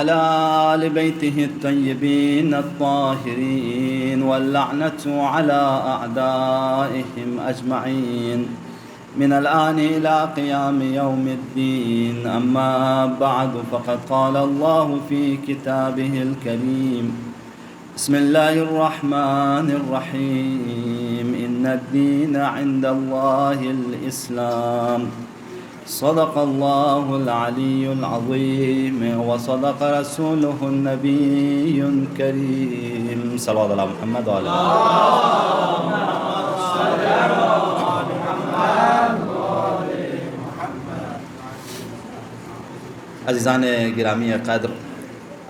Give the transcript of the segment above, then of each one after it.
وعلى آل بيته الطيبين الطاهرين واللعنة على أعدائهم أجمعين من الآن إلى قيام يوم الدين. أما بعد، فقد قال الله في كتابه الكريم: بسم الله الرحمن الرحيم. إن الدين عند الله الإسلام. صدق الله العلي العظيم وصدق رسوله النبي الكريم. صلى الله على محمد وعلى عزیزان گرامی قدر،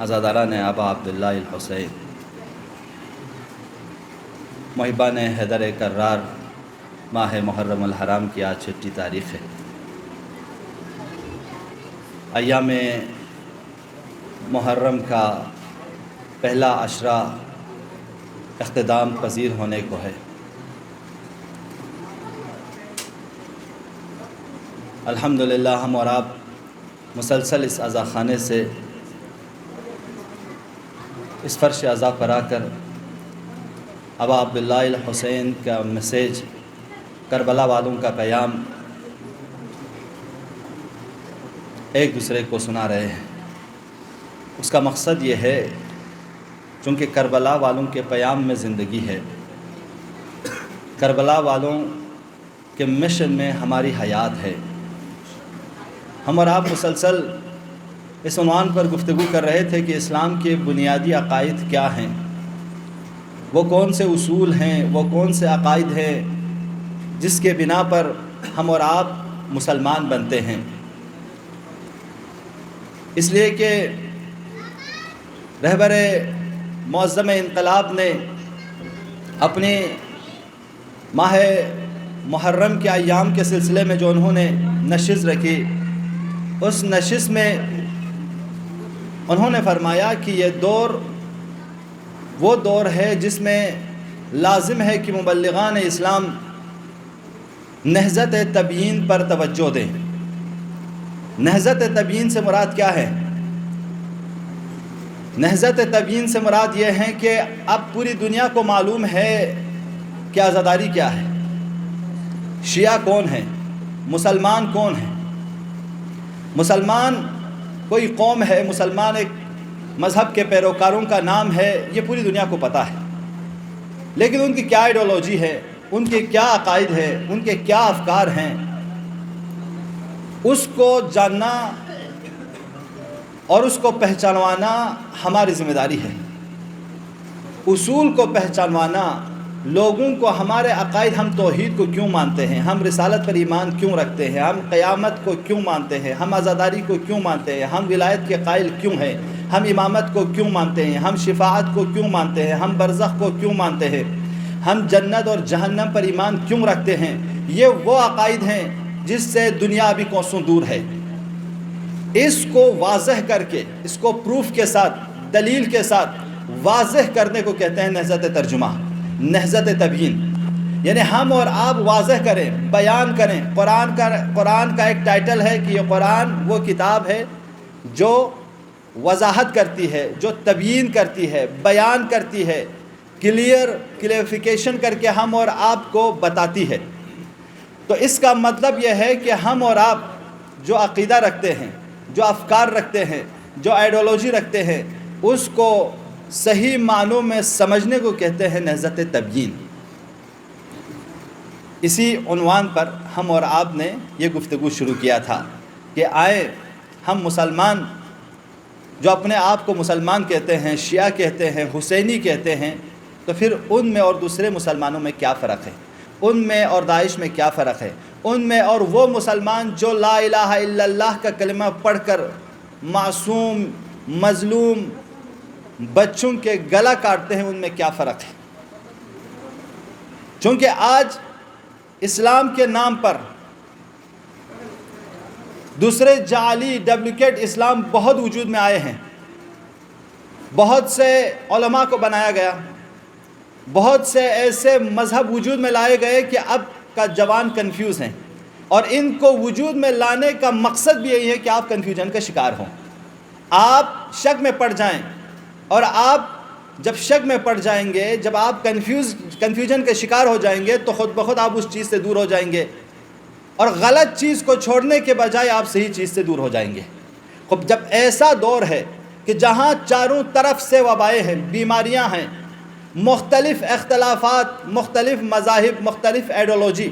عزاداران ابا عبداللہ الحسین، محبان حیدر کرار، ماہ محرم الحرام کی آج 6 تاریخ ہے۔ ایام محرم کا پہلا عشرہ اختتام پذیر ہونے کو ہے۔ الحمدللہ ہم اور آپ مسلسل اس عزا خانے سے، اس فرش عزا پر آ کر ابا عبداللہ الحسین کا میسیج، کربلا والوں کا پیام ایک دوسرے کو سنا رہے ہیں۔ اس کا مقصد یہ ہے، چونکہ کربلا والوں کے پیام میں زندگی ہے، کربلا والوں کے مشن میں ہماری حیات ہے۔ ہم اور آپ مسلسل اس عنوان پر گفتگو کر رہے تھے کہ اسلام کے بنیادی عقائد کیا ہیں، وہ کون سے اصول ہیں، وہ کون سے عقائد ہیں جس کے بنا پر ہم اور آپ مسلمان بنتے ہیں۔ اس لیے کہ رہبر معظم انقلاب نے اپنی ماہ محرم کے ایام کے سلسلے میں جو انہوں نے نشست رکھی، اس نشست میں انہوں نے فرمایا کہ یہ دور وہ دور ہے جس میں لازم ہے کہ مبلغان اسلام نہضت تبیین پر توجہ دیں۔ نہضت تبیین سے مراد کیا ہے؟ نہضت تبیین سے مراد یہ ہے کہ اب پوری دنیا کو معلوم ہے کہ عزاداری کیا ہے، شیعہ کون ہے، مسلمان کون ہے۔ مسلمان کوئی قوم ہے، مسلمان ایک مذہب کے پیروکاروں کا نام ہے، یہ پوری دنیا کو پتہ ہے، لیکن ان کی کیا آئیڈیالوجی ہے، ان کے کیا عقائد ہے، ان کے کیا افکار ہیں، اس کو جاننا اور اس کو پہچانوانا ہماری ذمہ داری ہے۔ اصول کو پہچانوانا، لوگوں کو ہمارے عقائد، ہم توحید کو کیوں مانتے ہیں، ہم رسالت پر ایمان کیوں رکھتے ہیں، ہم قیامت کو کیوں مانتے ہیں، ہم عزاداری کو کیوں مانتے ہیں، ہم ولایت کے قائل کیوں ہیں، ہم امامت کو کیوں مانتے ہیں، ہم شفاعت کو کیوں مانتے ہیں، ہم برزخ کو کیوں مانتے ہیں، ہم جنت اور جہنم پر ایمان کیوں رکھتے ہیں۔ یہ وہ عقائد ہیں جس سے دنیا ابھی کوسوں دور ہے۔ اس کو واضح کر کے، اس کو پروف کے ساتھ، دلیل کے ساتھ واضح کرنے کو کہتے ہیں نہضت ترجمہ، نہضت تبیین۔ یعنی ہم اور آپ واضح کریں، بیان کریں۔ قرآن کا ایک ٹائٹل ہے کہ یہ قرآن وہ کتاب ہے جو وضاحت کرتی ہے، جو تبیین کرتی ہے، بیان کرتی ہے، کلیئرفیکیشن کر کے ہم اور آپ کو بتاتی ہے۔ تو اس کا مطلب یہ ہے کہ ہم اور آپ جو عقیدہ رکھتے ہیں، جو افکار رکھتے ہیں، جو آئیڈیالوجی رکھتے ہیں، اس کو صحیح معنوں میں سمجھنے کو کہتے ہیں نہضت تبیین۔ اسی عنوان پر ہم اور آپ نے یہ گفتگو شروع کیا تھا کہ آئے ہم مسلمان جو اپنے آپ کو مسلمان کہتے ہیں، شیعہ کہتے ہیں، حسینی کہتے ہیں، تو پھر ان میں اور دوسرے مسلمانوں میں کیا فرق ہے، ان میں اور داعش میں کیا فرق ہے، ان میں اور وہ مسلمان جو لا الہ الا اللہ کا کلمہ پڑھ کر معصوم مظلوم بچوں کے گلا کاٹتے ہیں، ان میں کیا فرق ہے۔ چونکہ آج اسلام کے نام پر دوسرے جعلی ڈپلیکیٹ اسلام بہت وجود میں آئے ہیں، بہت سے علماء کو بنایا گیا، بہت سے ایسے مذہب وجود میں لائے گئے کہ اب کا جوان کنفیوز ہیں، اور ان کو وجود میں لانے کا مقصد بھی یہی ہے کہ آپ کنفیوژن کا شکار ہوں، آپ شک میں پڑ جائیں، اور آپ جب شک میں پڑ جائیں گے، جب آپ کنفیوژن کے شکار ہو جائیں گے تو خود بخود آپ اس چیز سے دور ہو جائیں گے، اور غلط چیز کو چھوڑنے کے بجائے آپ صحیح چیز سے دور ہو جائیں گے۔ خب جب ایسا دور ہے کہ جہاں چاروں طرف سے وبائیں ہیں، بیماریاں ہیں، مختلف اختلافات، مختلف مذاہب، مختلف ایڈیولوجی،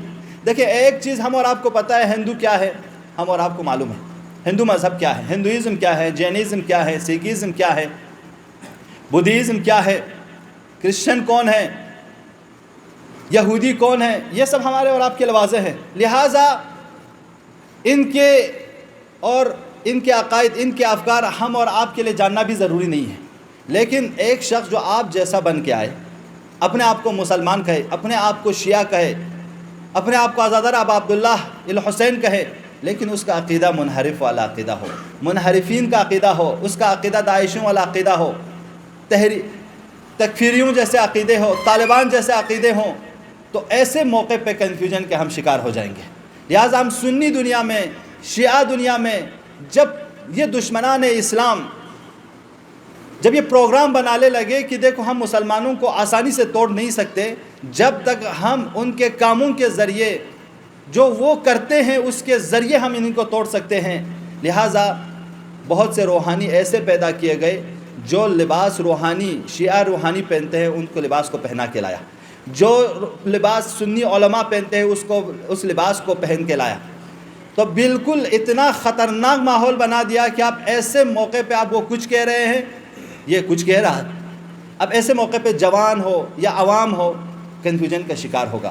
دیکھیں ایک چیز ہم اور آپ کو پتہ ہے، ہندو کیا ہے، ہم اور آپ کو معلوم ہے ہندو مذہب کیا ہے، ہندوازم کیا ہے، جینزم کیا ہے، سکھزم کیا ہے، بدھزم کیا ہے، کرسچن کون ہے، یہودی کون ہے، یہ سب ہمارے اور آپ کے لیے واضح ہیں۔ لہٰذا ان کے اور ان کے عقائد، ان کے افکار ہم اور آپ کے لیے جاننا بھی ضروری نہیں ہے، لیکن ایک شخص جو آپ جیسا بن کے آئے، اپنے آپ کو مسلمان کہے، اپنے آپ کو شیعہ کہے، اپنے آپ کو آزادار ابا عبداللہ الحسین کہے، لیکن اس کا عقیدہ منحرف والا عقیدہ ہو، منحرفین کا عقیدہ ہو، اس کا عقیدہ داعشوں والا عقیدہ ہو، تکفیریوں جیسے عقیدے ہو، طالبان جیسے عقیدے ہوں، تو ایسے موقع پہ کنفیوژن کے ہم شکار ہو جائیں گے۔ لہٰذا ہم سنی دنیا میں، شیعہ دنیا میں، جب یہ دشمنان اسلام جب یہ پروگرام بنانے لگے کہ دیکھو ہم مسلمانوں کو آسانی سے توڑ نہیں سکتے جب تک ہم ان کے کاموں کے ذریعے جو وہ کرتے ہیں اس کے ذریعے ہم ان کو توڑ سکتے ہیں، لہٰذا بہت سے روحانی ایسے پیدا کیے گئے جو لباس روحانی، شیعہ روحانی پہنتے ہیں ان کو لباس کو پہنا کے لایا، جو لباس سنی علماء پہنتے ہیں اس لباس کو پہن کے لایا، تو بالکل اتنا خطرناک ماحول بنا دیا کہ آپ ایسے موقع پہ آپ وہ کچھ کہہ رہے ہیں، یہ کچھ کہہ رہا ہے، اب ایسے موقع پہ جوان ہو یا عوام ہو کنفیوژن کا شکار ہوگا۔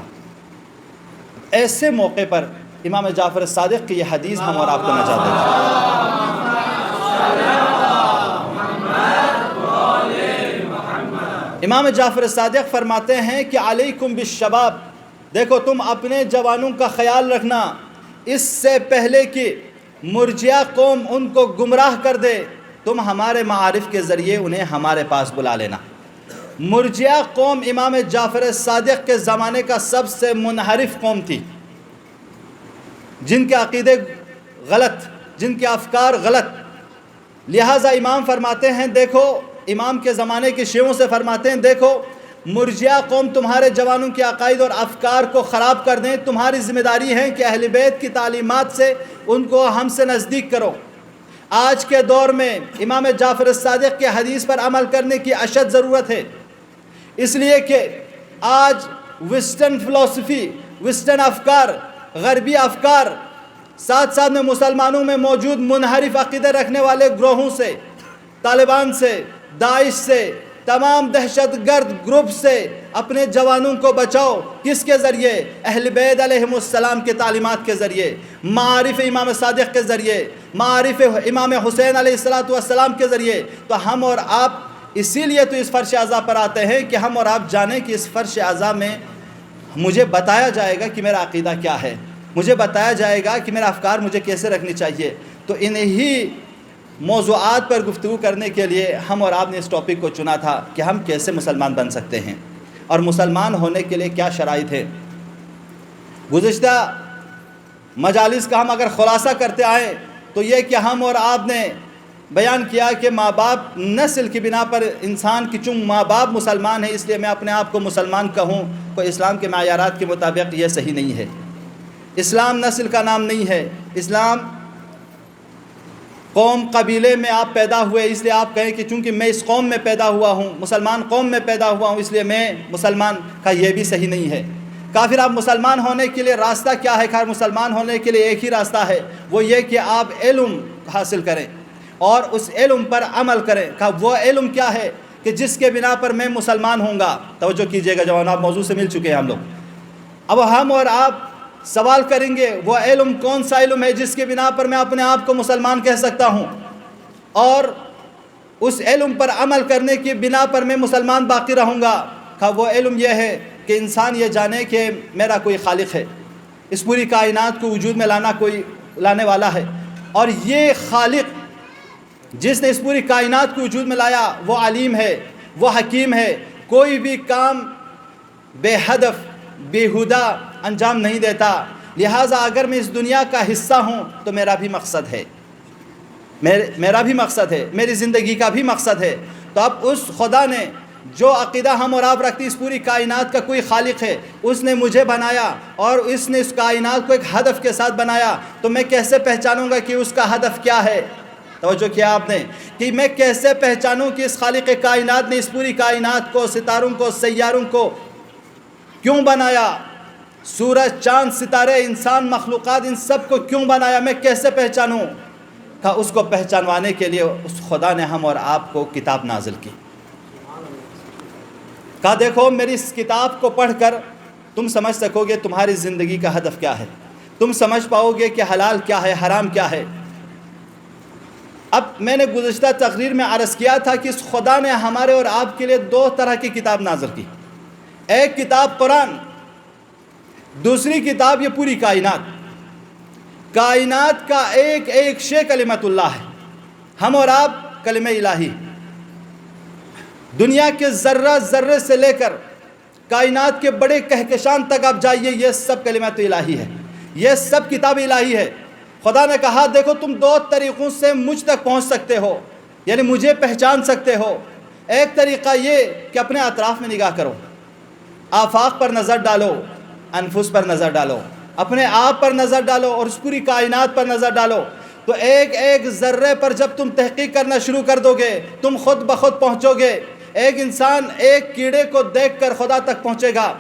ایسے موقع پر امام جعفر صادق کی یہ حدیث ہم اور آپ کو نجات دیتی ہے۔ امام جعفر صادق فرماتے ہیں کہ علیکم بالشباب، دیکھو تم اپنے جوانوں کا خیال رکھنا، اس سے پہلے کہ مرجئہ قوم ان کو گمراہ کر دے، تم ہمارے معارف کے ذریعے انہیں ہمارے پاس بلا لینا۔ مرجئہ قوم امام جعفر صادق کے زمانے کا سب سے منحرف قوم تھی، جن کے عقیدے غلط، جن کے افکار غلط۔ لہٰذا امام فرماتے ہیں، دیکھو امام کے زمانے کے شیعوں سے فرماتے ہیں، دیکھو مرجئہ قوم تمہارے جوانوں کے عقائد اور افکار کو خراب کر دیں، تمہاری ذمہ داری ہے کہ اہل بیت کی تعلیمات سے ان کو ہم سے نزدیک کرو۔ آج کے دور میں امام جعفر صادق کے حدیث پر عمل کرنے کی اشد ضرورت ہے، اس لیے کہ آج ویسٹرن فلسفی، ویسٹرن افکار، غربی افکار، ساتھ ساتھ میں مسلمانوں میں موجود منحرف عقیدے رکھنے والے گروہوں سے، طالبان سے، داعش سے، تمام دہشت گرد گروپ سے اپنے جوانوں کو بچاؤ۔ کس کے ذریعے؟ اہل بیت علیہم السلام کے تعلیمات کے ذریعے، معارف امام صادق کے ذریعے، معارف امام حسین علیہ السلام کے ذریعے۔ تو ہم اور آپ اسی لیے تو اس فرش اعضاء پر آتے ہیں کہ ہم اور آپ جانیں کہ اس فرش اعضاء میں مجھے بتایا جائے گا کہ میرا عقیدہ کیا ہے، مجھے بتایا جائے گا کہ میرا افکار مجھے کیسے رکھنی چاہیے۔ تو انہی موضوعات پر گفتگو کرنے کے لیے ہم اور آپ نے اس ٹاپک کو چنا تھا کہ ہم کیسے مسلمان بن سکتے ہیں اور مسلمان ہونے کے لیے کیا شرائط ہے۔ گزشتہ مجالس کا ہم اگر خلاصہ کرتے آئیں تو یہ کہ ہم اور آپ نے بیان کیا کہ ماں باپ نسل کی بنا پر انسان کی، چونکہ ماں باپ مسلمان ہیں اس لیے میں اپنے آپ کو مسلمان کہوں، کوئی اسلام کے معیارات کے مطابق یہ صحیح نہیں ہے۔ اسلام نسل کا نام نہیں ہے، اسلام قوم قبیلے میں آپ پیدا ہوئے اس لیے آپ کہیں کہ چونکہ میں اس قوم میں پیدا ہوا ہوں، مسلمان قوم میں پیدا ہوا ہوں اس لیے میں مسلمان کا، یہ بھی صحیح نہیں ہے۔ کافر آپ مسلمان ہونے کے لیے راستہ کیا ہے؟ خیر مسلمان ہونے کے لیے ایک ہی راستہ ہے، وہ یہ کہ آپ علم حاصل کریں اور اس علم پر عمل کریں۔ وہ علم کیا ہے کہ جس کے بنا پر میں مسلمان ہوں گا؟ توجہ کیجئے گا جوانوں، آپ موضوع سے مل چکے ہیں ہم لوگ۔ اب ہم اور آپ سوال کریں گے وہ علم کون سا علم ہے جس کے بنا پر میں اپنے آپ کو مسلمان کہہ سکتا ہوں اور اس علم پر عمل کرنے کی بنا پر میں مسلمان باقی رہوں گا؟ وہ علم یہ ہے کہ انسان یہ جانے کہ میرا کوئی خالق ہے، اس پوری کائنات کو وجود میں لانے والا ہے، اور یہ خالق جس نے اس پوری کائنات کو وجود میں لایا وہ علیم ہے، وہ حکیم ہے، کوئی بھی کام بے ہدف بیہودہ انجام نہیں دیتا۔ لہٰذا اگر میں اس دنیا کا حصہ ہوں تو میرا بھی مقصد ہے، میرا بھی مقصد ہے، میری زندگی کا بھی مقصد ہے۔ تو اب اس خدا نے جو عقیدہ ہم اور آپ رکھتی، اس پوری کائنات کا کوئی خالق ہے، اس نے مجھے بنایا اور اس نے اس کائنات کو ایک ہدف کے ساتھ بنایا، تو میں کیسے پہچانوں گا کہ اس کا ہدف کیا ہے؟ توجہ کیا آپ نے کہ میں کیسے پہچانوں کہ اس خالق کائنات نے اس پوری کائنات کو، ستاروں کو، سیاروں کو کیوں بنایا؟ سورج، چاند، ستارے، انسان، مخلوقات، ان سب کو کیوں بنایا؟ میں کیسے پہچانوں؟ کہا اس کو پہچانوانے کے لیے اس خدا نے ہم اور آپ کو کتاب نازل کی۔ کہا دیکھو میری اس کتاب کو پڑھ کر تم سمجھ سکو گے تمہاری زندگی کا ہدف کیا ہے، تم سمجھ پاؤ گے کہ حلال کیا ہے، حرام کیا ہے۔ اب میں نے گزشتہ تقریر میں عرض کیا تھا کہ اس خدا نے ہمارے اور آپ کے لیے دو طرح کی کتاب نازل کی، ایک کتاب قرآن، دوسری کتاب یہ پوری کائنات۔ کائنات کا ایک ایک شے کلمت اللہ ہے، ہم اور آپ کلمہ الہی۔ دنیا کے ذرہ ذرے سے لے کر کائنات کے بڑے کہکشان تک آپ جائیے، یہ سب کلمت الہی ہے، یہ سب کتاب الہی ہے۔ خدا نے کہا دیکھو تم دو طریقوں سے مجھ تک پہنچ سکتے ہو، یعنی مجھے پہچان سکتے ہو۔ ایک طریقہ یہ کہ اپنے اطراف میں نگاہ کرو، آفاق پر نظر ڈالو، انفس پر نظر ڈالو، اپنے آپ پر نظر ڈالو اور اس پوری کائنات پر نظر ڈالو۔ تو ایک ایک ذرے پر جب تم تحقیق کرنا شروع کر دو گے، تم خود بخود پہنچو گے۔ ایک انسان ایک کیڑے کو دیکھ کر خدا تک پہنچے گا،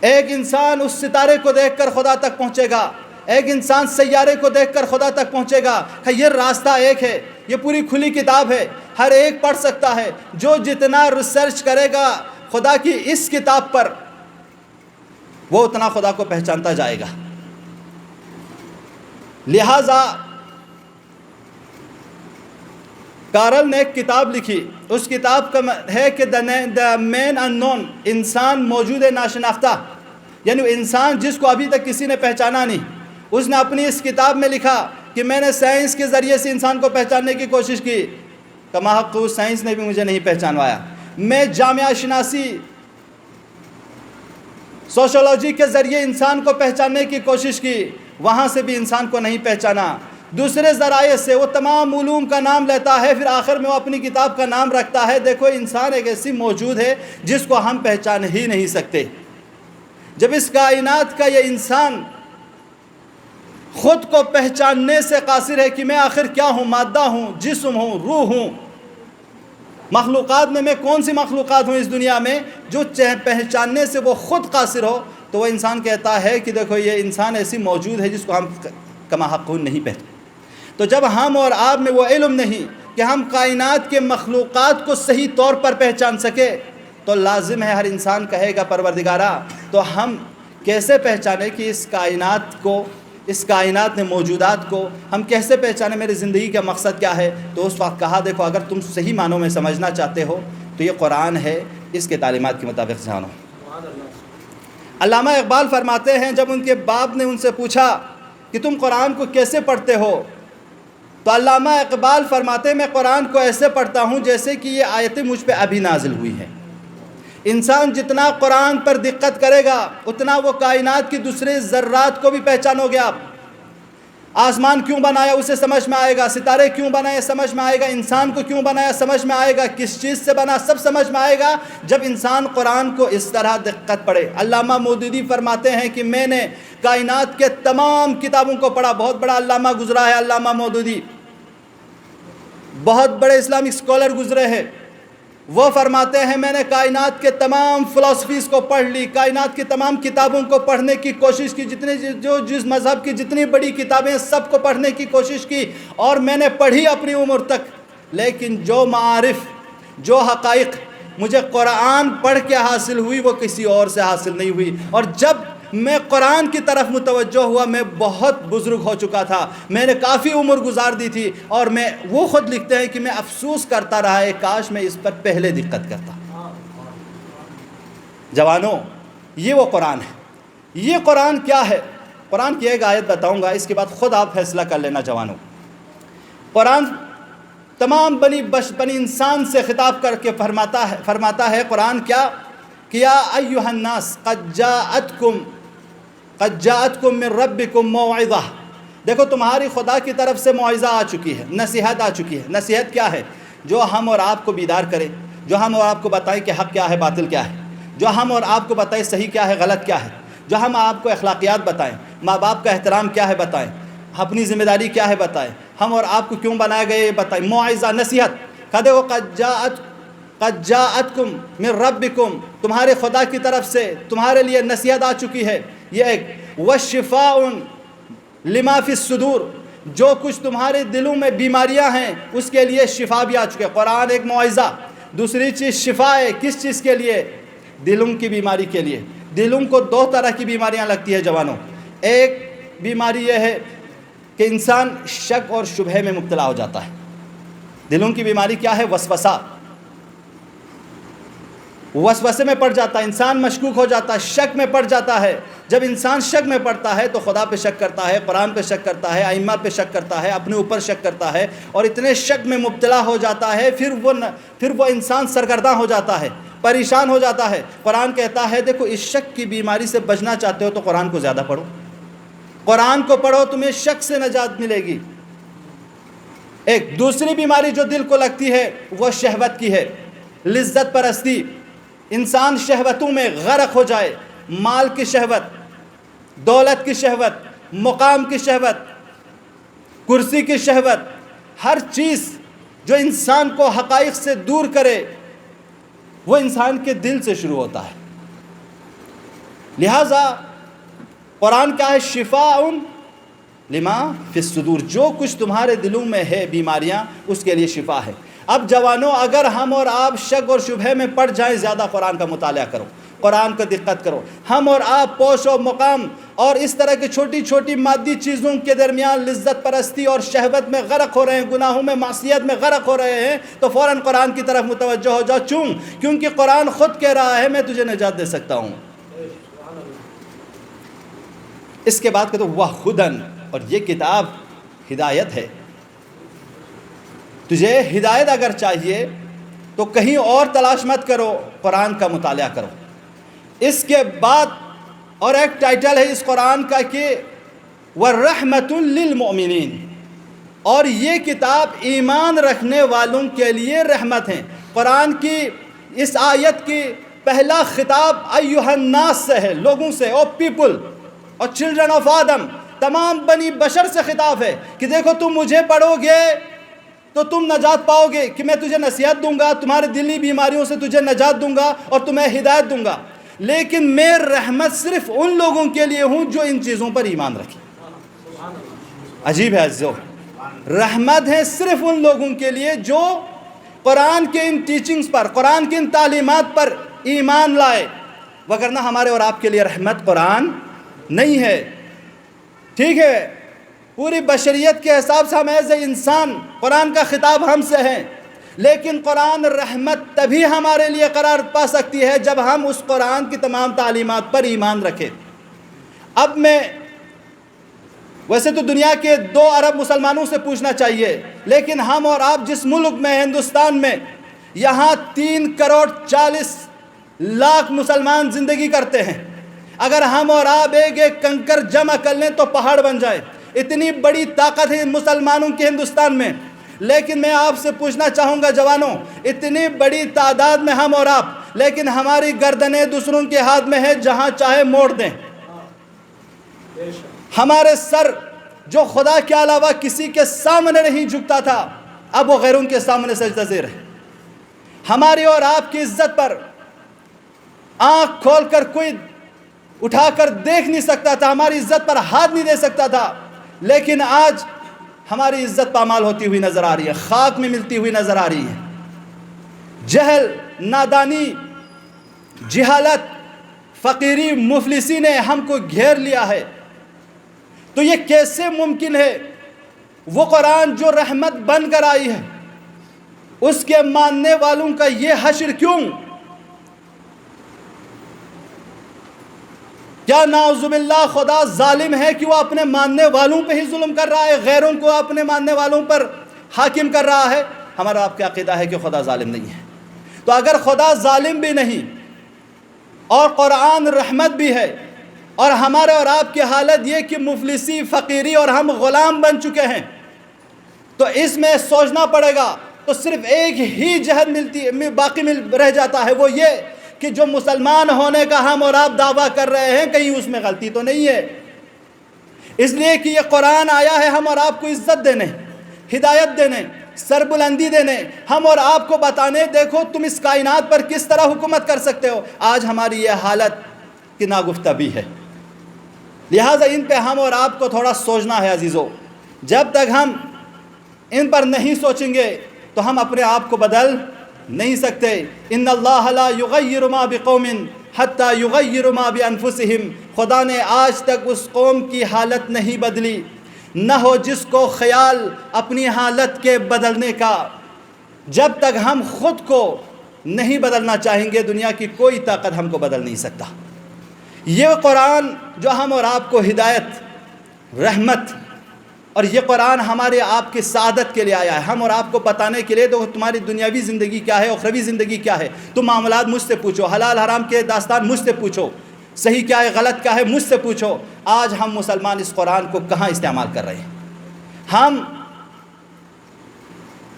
ایک انسان اس ستارے کو دیکھ کر خدا تک پہنچے گا، ایک انسان سیارے کو دیکھ کر خدا تک پہنچے گا۔ یہ راستہ ایک ہے، یہ پوری کھلی کتاب ہے، ہر ایک پڑھ سکتا ہے۔ جو جتنا ریسرچ کرے گا خدا کی اس کتاب پر، وہ اتنا خدا کو پہچانتا جائے گا۔ لہٰذا کارل نے ایک کتاب لکھی، اس کتاب کا ہے کہ دا مین ان نون، انسان موجود ناشناختہ، یعنی انسان جس کو ابھی تک کسی نے پہچانا نہیں۔ اس نے اپنی اس کتاب میں لکھا کہ میں نے سائنس کے ذریعے سے انسان کو پہچاننے کی کوشش کی، کما حق سائنس نے بھی مجھے نہیں پہچانوایا۔ میں جامعہ شناسی، سوشولوجی کے ذریعے انسان کو پہچاننے کی کوشش کی، وہاں سے بھی انسان کو نہیں پہچانا۔ دوسرے ذرائع سے وہ تمام علوم کا نام لیتا ہے، پھر آخر میں وہ اپنی کتاب کا نام رکھتا ہے۔ دیکھو انسان ایک ایسی موجود ہے جس کو ہم پہچان ہی نہیں سکتے۔ جب اس کائنات کا یہ انسان خود کو پہچاننے سے قاصر ہے کہ میں آخر کیا ہوں، مادہ ہوں، جسم ہوں، روح ہوں، مخلوقات میں کون سی مخلوقات ہوں اس دنیا میں، جو پہچاننے سے وہ خود قاصر ہو، تو وہ انسان کہتا ہے کہ دیکھو یہ انسان ایسی موجود ہے جس کو ہم کما حق نہیں پہچانتے۔ تو جب ہم اور آپ میں وہ علم نہیں کہ ہم کائنات کے مخلوقات کو صحیح طور پر پہچان سکے، تو لازم ہے ہر انسان کہے گا پروردگارا تو ہم کیسے پہچانے کہ اس کائنات کو، اس کائنات میں موجودات کو ہم کیسے پہچانے، میری زندگی کا مقصد کیا ہے؟ تو اس وقت کہا دیکھو اگر تم صحیح معنوں میں سمجھنا چاہتے ہو تو یہ قرآن ہے، اس کے تعلیمات کے مطابق جانو۔ علامہ اقبال فرماتے ہیں جب ان کے باپ نے ان سے پوچھا کہ تم قرآن کو کیسے پڑھتے ہو، تو علامہ اقبال فرماتے ہیں میں قرآن کو ایسے پڑھتا ہوں جیسے کہ یہ آیتیں مجھ پہ ابھی نازل ہوئی ہیں۔ انسان جتنا قرآن پر دقت کرے گا اتنا وہ کائنات کی دوسرے ذرات کو بھی پہچانو گے آپ۔ آسمان کیوں بنایا اسے سمجھ میں آئے گا، ستارے کیوں بنائے سمجھ میں آئے گا، انسان کو کیوں بنایا سمجھ میں آئے گا، کس چیز سے بنا سب سمجھ میں آئے گا جب انسان قرآن کو اس طرح دقت پڑھے۔ علامہ مودودی فرماتے ہیں کہ میں نے کائنات کے تمام کتابوں کو پڑھا، بہت بڑا علامہ گزرا ہے علامہ مودودی، بہت بڑے اسلامک اسکالر گزرے ہیں۔ وہ فرماتے ہیں میں نے کائنات کے تمام فلسفیز کو پڑھ لی، کائنات کی تمام کتابوں کو پڑھنے کی کوشش کی، جتنے جو جس مذہب کی جتنی بڑی کتابیں سب کو پڑھنے کی کوشش کی، اور میں نے پڑھی اپنی عمر تک، لیکن جو معارف، جو حقائق مجھے قرآن پڑھ کے حاصل ہوئی وہ کسی اور سے حاصل نہیں ہوئی۔ اور جب میں قرآن کی طرف متوجہ ہوا میں بہت بزرگ ہو چکا تھا، میں نے کافی عمر گزار دی تھی، اور وہ خود لکھتے ہیں کہ میں افسوس کرتا رہا ہے کاش میں اس پر پہلے دقت کرتا۔ جوانوں یہ وہ قرآن ہے۔ یہ قرآن کیا ہے؟ قرآن کی ایک آیت بتاؤں گا، اس کے بعد خود آپ فیصلہ کر لینا جوانوں۔ قرآن تمام بنی انسان سے خطاب کر کے فرماتا ہے قرآن کیا کہ یا ایھا الناس قد جاءتکم من ربکم موعظہ، دیکھو تمہاری خدا کی طرف سے موعظہ آ چکی ہے، نصیحت آ چکی ہے۔ نصیحت کیا ہے؟ جو ہم اور آپ کو بیدار کرے، جو ہم اور آپ کو بتائیں کہ حق کیا ہے باطل کیا ہے، جو ہم اور آپ کو بتائیں صحیح کیا ہے غلط کیا ہے، جو ہم آپ کو اخلاقیات بتائیں، ماں باپ کا احترام کیا ہے بتائیں، اپنی ذمہ داری کیا ہے بتائیں، ہم اور آپ کو کیوں بنائے گئے یہ بتائیں۔ موعظہ، نصیحت، کہتے وہ قد جاءتکم من ربکم، تمہارے خدا کی طرف سے تمہارے لیے نصیحت آ چکی ہے۔ یہ ایک وشفاء لما فی الصدور، جو کچھ تمہارے دلوں میں بیماریاں ہیں اس کے لیے شفا بھی آ چکے۔ قرآن ایک معجزہ، دوسری چیز شفا ہے، کس چیز کے لیے؟ دلوں کی بیماری کے لیے۔ دلوں کو دو طرح کی بیماریاں لگتی ہے جوانوں۔ ایک بیماری یہ ہے کہ انسان شک اور شبہے میں مبتلا ہو جاتا ہے۔ دلوں کی بیماری کیا ہے؟ وسوسہ، وسوسے میں پڑ جاتا ہے، انسان مشکوک ہو جاتا ہے، شک میں پڑ جاتا ہے۔ جب انسان شک میں پڑتا ہے تو خدا پہ شک کرتا ہے، قرآن پہ شک کرتا ہے، ائمہ پہ شک کرتا ہے، اپنے اوپر شک کرتا ہے، اور اتنے شک میں مبتلا ہو جاتا ہے پھر وہ انسان سرگرداں ہو جاتا ہے، پریشان ہو جاتا ہے۔ قرآن کہتا ہے دیکھو اس شک کی بیماری سے بچنا چاہتے ہو تو قرآن کو زیادہ پڑھو، قرآن کو پڑھو، تمہیں شک سے نجات ملے گی۔ ایک دوسری بیماری جو دل کو لگتی ہے وہ شہوت کی ہے، لذت پرستی۔ انسان شہوتوں میں غرق ہو جائے، مال کی شہوت، دولت کی شہوت، مقام کی شہوت، کرسی کی شہوت، ہر چیز جو انسان کو حقائق سے دور کرے وہ انسان کے دل سے شروع ہوتا ہے۔ لہٰذا قرآن کیا ہے؟ شفاء لما فی الصدور، جو کچھ تمہارے دلوں میں ہے بیماریاں اس کے لیے شفا ہے۔ اب جوانوں، اگر ہم اور آپ شک اور شبہے میں پڑ جائیں، زیادہ قرآن کا مطالعہ کرو، قرآن کو دقت کرو۔ ہم اور آپ پوش و مقام اور اس طرح کی چھوٹی چھوٹی مادی چیزوں کے درمیان لذت پرستی اور شہوت میں غرق ہو رہے ہیں، گناہوں میں، معصیت میں غرق ہو رہے ہیں، تو فوراً قرآن کی طرف متوجہ ہو جاؤ۔ کیونکہ قرآن خود کہہ رہا ہے میں تجھے نجات دے سکتا ہوں۔ اس کے بعد کہتے وہ ہدن، اور یہ کتاب ہدایت ہے۔ تجھے ہدایت اگر چاہیے تو کہیں اور تلاش مت کرو، قرآن کا مطالعہ کرو۔ اس کے بعد اور ایک ٹائٹل ہے اس قرآن کا کہ وَرَحْمَةٌ لِّلْمُؤْمِنِينَ، اور یہ کتاب ایمان رکھنے والوں کے لیے رحمت ہے۔ قرآن کی اس آیت کی پہلا خطاب ایھا الناس سے ہے، لوگوں سے، او پیپل اور چلڈرن آف آدم، تمام بنی بشر سے خطاب ہے کہ دیکھو تم مجھے پڑھو گے تو تم نجات پاؤ گے، کہ میں تجھے نصیحت دوں گا، تمہارے دلی بیماریوں سے تجھے نجات دوں گا اور تمہیں ہدایت دوں گا، لیکن میں رحمت صرف ان لوگوں کے لیے ہوں جو ان چیزوں پر ایمان رکھیں۔ عجیب ہے عزیزو، رحمت ہے صرف ان لوگوں کے لیے جو قرآن کے ان ٹیچنگز پر، قرآن کی ان تعلیمات پر ایمان لائے، وگرنہ ہمارے اور آپ کے لیے رحمت قرآن نہیں ہے۔ ٹھیک ہے، پوری بشریت کے حساب سے ہم ایز اے انسان، قرآن کا خطاب ہم سے ہے، لیکن قرآن رحمت تبھی ہمارے لیے قرار پا سکتی ہے جب ہم اس قرآن کی تمام تعلیمات پر ایمان رکھیں۔ اب میں ویسے تو دنیا کے 2 ارب مسلمانوں سے پوچھنا چاہیے، لیکن ہم اور آپ جس ملک میں، ہندوستان میں، یہاں 3 کروڑ 40 لاکھ مسلمان زندگی کرتے ہیں۔ اگر ہم اور آپ ایک ایک کنکر جمع کر لیں تو پہاڑ بن جائے، اتنی بڑی طاقت ہے مسلمانوں کے ہندوستان میں۔ لیکن میں آپ سے پوچھنا چاہوں گا جوانوں، اتنی بڑی تعداد میں ہم اور آپ، لیکن ہماری گردنیں دوسروں کے ہاتھ میں ہیں، جہاں چاہے موڑ دیں۔ ہمارے سر جو خدا کے علاوہ کسی کے سامنے نہیں جھکتا تھا، اب وہ غیروں کے سامنے سجدہ زیر ہے۔ ہماری اور آپ کی عزت پر آنکھ کھول کر کوئی اٹھا کر دیکھ نہیں سکتا تھا، ہماری عزت پر ہاتھ نہیں دے سکتا تھا، لیکن آج ہماری عزت پامال ہوتی ہوئی نظر آ رہی ہے، خاک میں ملتی ہوئی نظر آ رہی ہے۔ جہل، نادانی، جہالت، فقیری، مفلسی نے ہم کو گھیر لیا ہے۔ تو یہ کیسے ممکن ہے؟ وہ قرآن جو رحمت بن کر آئی ہے، اس کے ماننے والوں کا یہ حشر کیوں؟ کیا نعوذ باللہ خدا ظالم ہے کہ وہ اپنے ماننے والوں پہ ہی ظلم کر رہا ہے، غیروں کو اپنے ماننے والوں پر حاکم کر رہا ہے؟ ہمارا آپ کا عقیدہ ہے کہ خدا ظالم نہیں ہے۔ تو اگر خدا ظالم بھی نہیں اور قرآن رحمت بھی ہے، اور ہمارے اور آپ کی حالت یہ کہ مفلسی، فقیری اور ہم غلام بن چکے ہیں، تو اس میں سوچنا پڑے گا۔ تو صرف ایک ہی جہد باقی رہ جاتا ہے، وہ یہ کہ جو مسلمان ہونے کا ہم اور آپ دعویٰ کر رہے ہیں کہیں اس میں غلطی تو نہیں ہے۔ اس لیے کہ یہ قرآن آیا ہے ہم اور آپ کو عزت دینے، ہدایت دینے، سربلندی دینے، ہم اور آپ کو بتانے دیکھو تم اس کائنات پر کس طرح حکومت کر سکتے ہو۔ آج ہماری یہ حالت کی ناگفتگی ہے، لہٰذا ان پہ ہم اور آپ کو تھوڑا سوچنا ہے عزیزو۔ جب تک ہم ان پر نہیں سوچیں گے تو ہم اپنے آپ کو بدل نہیں سکتے۔ ان اللہ لا یغیر ما بقوم حتی یغیر ما بانفسہم، خدا نے آج تک اس قوم کی حالت نہیں بدلی، نہ ہو جس کو خیال اپنی حالت کے بدلنے کا۔ جب تک ہم خود کو نہیں بدلنا چاہیں گے دنیا کی کوئی طاقت ہم کو بدل نہیں سکتا۔ یہ قرآن جو ہم اور آپ کو ہدایت، رحمت، اور یہ قرآن ہمارے آپ کی سعادت کے لیے آیا ہے، ہم اور آپ کو بتانے کے لیے تو تمہاری دنیاوی زندگی کیا ہے، اخروی زندگی کیا ہے، تم معاملات مجھ سے پوچھو، حلال حرام کے داستان مجھ سے پوچھو، صحیح کیا ہے غلط کیا ہے مجھ سے پوچھو۔ آج ہم مسلمان اس قرآن کو کہاں استعمال کر رہے ہیں؟ ہم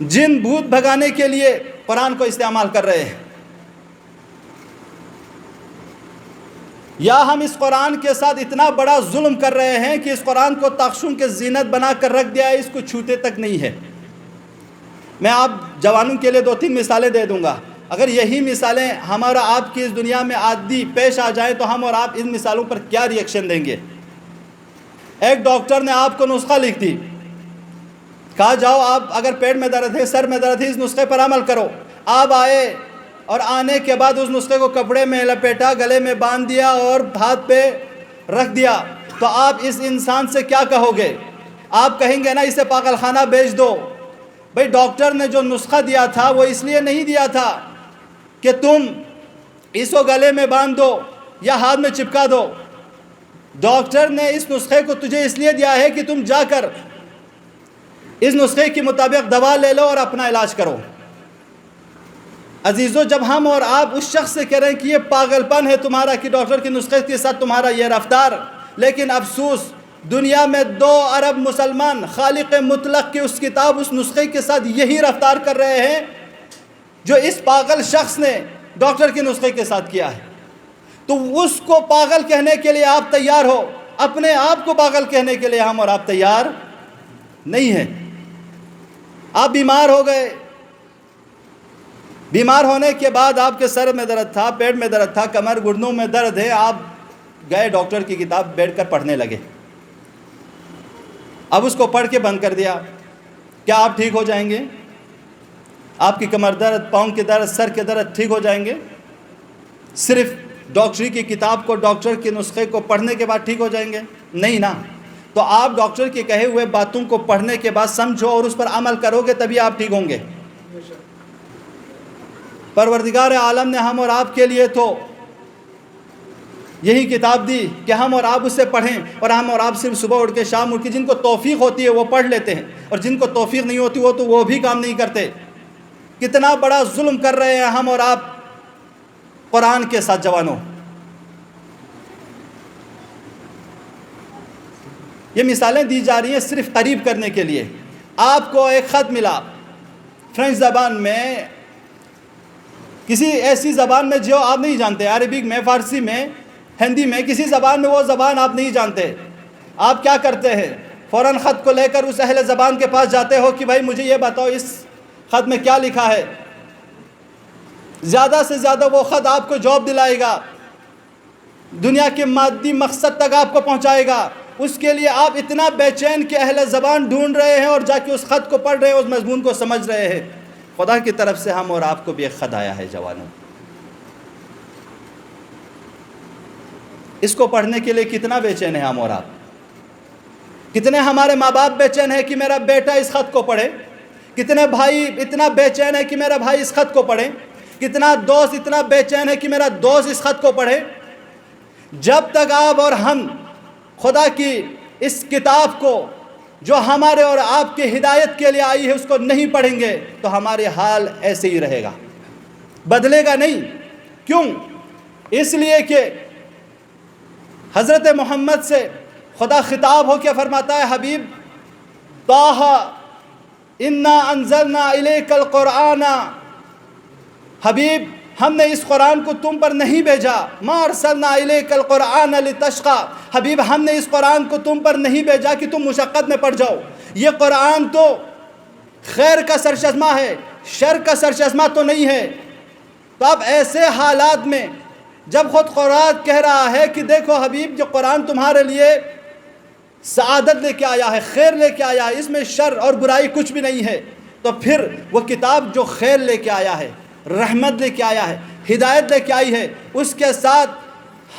جن بھوت بھگانے کے لیے قرآن کو استعمال کر رہے ہیں، یا ہم اس قرآن کے ساتھ اتنا بڑا ظلم کر رہے ہیں کہ اس قرآن کو تخشن کے زینت بنا کر رکھ دیا ہے، اس کو چھوتے تک نہیں ہے۔ میں آپ جوانوں کے لیے 2-3 مثالیں دے دوں گا، اگر یہی مثالیں ہمارا آپ کی اس دنیا میں عادی پیش آ جائیں تو ہم اور آپ ان مثالوں پر کیا ری ایکشن دیں گے؟ ایک ڈاکٹر نے آپ کو نسخہ لکھ دی، کہا جاؤ آپ اگر پیٹ میں درد ہے، سر میں درد ہے، اس نسخے پر عمل کرو۔ آپ آئے اور آنے کے بعد اس نسخے کو کپڑے میں لپیٹا، گلے میں باندھ دیا اور ہاتھ پہ رکھ دیا، تو آپ اس انسان سے کیا کہو گے؟ آپ کہیں گے نا اسے پاگل خانہ بھیج دو۔ بھئی ڈاکٹر نے جو نسخہ دیا تھا وہ اس لیے نہیں دیا تھا کہ تم اس کو گلے میں باندھ دو یا ہاتھ میں چپکا دو۔ ڈاکٹر نے اس نسخے کو تجھے اس لیے دیا ہے کہ تم جا کر اس نسخے کے مطابق دوا لے لو اور اپنا علاج کرو۔ عزیزو، جب ہم اور آپ اس شخص سے کہہ رہے ہیں کہ یہ پاگل پن ہے تمہارا کہ ڈاکٹر کے نسخے کے ساتھ تمہارا یہ رفتار، لیکن افسوس دنیا میں 2 ارب مسلمان خالق مطلق کی اس کتاب، اس نسخے کے ساتھ یہی رفتار کر رہے ہیں جو اس پاگل شخص نے ڈاکٹر کے نسخے کے ساتھ کیا ہے۔ تو اس کو پاگل کہنے کے لیے آپ تیار ہو، اپنے آپ کو پاگل کہنے کے لیے ہم اور آپ تیار نہیں ہیں۔ آپ بیمار ہو گئے، بیمار ہونے کے بعد آپ کے سر میں درد تھا، پیٹ میں درد تھا، کمر گھٹنوں میں درد ہے، آپ گئے ڈاکٹر کی کتاب بیٹھ کر پڑھنے لگے، اب اس کو پڑھ کے بند کر دیا، کیا آپ ٹھیک ہو جائیں گے؟ آپ کی کمر درد، پاؤں کے درد، سر کے درد ٹھیک ہو جائیں گے؟ صرف ڈاکٹری کی کتاب کو، ڈاکٹر کے نسخے کو پڑھنے کے بعد ٹھیک ہو جائیں گے؟ نہیں نا۔ تو آپ ڈاکٹر کے کہے ہوئے باتوں کو پڑھنے کے بعد سمجھو اور اس پر عمل کرو گے تبھی آپ ٹھیک ہوں گے۔ پروردگار عالم نے ہم اور آپ کے لیے تو یہی کتاب دی کہ ہم اور آپ اسے پڑھیں، اور ہم اور آپ صرف صبح اٹھ کے شام اٹھ کے، جن کو توفیق ہوتی ہے وہ پڑھ لیتے ہیں، اور جن کو توفیق نہیں ہوتی وہ بھی کام نہیں کرتے۔ کتنا بڑا ظلم کر رہے ہیں ہم اور آپ قرآن کے ساتھ جوانوں۔ یہ مثالیں دی جا رہی ہیں صرف قریب کرنے کے لیے۔ آپ کو ایک خط ملا فرینچ زبان میں، کسی ایسی زبان میں جو آپ نہیں جانتے، عربک میں، فارسی میں، ہندی میں، کسی زبان میں، وہ زبان آپ نہیں جانتے، آپ کیا کرتے ہیں؟ فوراً خط کو لے کر اس اہل زبان کے پاس جاتے ہو کہ بھائی مجھے یہ بتاؤ اس خط میں کیا لکھا ہے۔ زیادہ سے زیادہ وہ خط آپ کو جواب دلائے گا، دنیا کے مادی مقصد تک آپ کو پہنچائے گا۔ اس کے لیے آپ اتنا بے چین کہ اہل زبان ڈھونڈ رہے ہیں اور جا کے اس خط کو پڑھ رہے ہیں، اس مضمون کو سمجھ رہے ہیں۔ خدا کی طرف سے ہم اور آپ کو بھی ایک خط آیا ہے جوانوں، اس کو پڑھنے کے لیے کتنا بے چین ہے ہم اور آپ؟ کتنے ہمارے ماں باپ بے چین ہے کہ میرا بیٹا اس خط کو پڑھے، کتنے بھائی اتنا بے چین ہے کہ میرا بھائی اس خط کو پڑھے، کتنا دوست اتنا بے چین ہے کہ میرا دوست اس خط کو پڑھے۔ جب تک آپ اور ہم خدا کی اس کتاب کو جو ہمارے اور آپ کی ہدایت کے لیے آئی ہے اس کو نہیں پڑھیں گے تو ہمارے حال ایسے ہی رہے گا، بدلے گا نہیں۔ کیوں؟ اس لیے کہ حضرت محمد سے خدا خطاب ہو کے فرماتا ہے حبیب طٰہ انا انزلنا الیک القرآن، حبیب ہم نے اس قرآن کو تم پر نہیں بھیجا، ما ارسلنا الیک القرآن لتشقی، حبیب ہم نے اس قرآن کو تم پر نہیں بھیجا کہ تم مشقت میں پڑ جاؤ، یہ قرآن تو خیر کا سرچشمہ ہے، شر کا سرچشمہ تو نہیں ہے۔ تو اب ایسے حالات میں جب خود قرآن کہہ رہا ہے کہ دیکھو حبیب جو قرآن تمہارے لیے سعادت لے کے آیا ہے، خیر لے کے آیا ہے، اس میں شر اور برائی کچھ بھی نہیں ہے، تو پھر وہ کتاب جو خیر لے کے آیا ہے، رحمت لے کے آیا ہے، ہدایت لے کے آئی ہے، اس کے ساتھ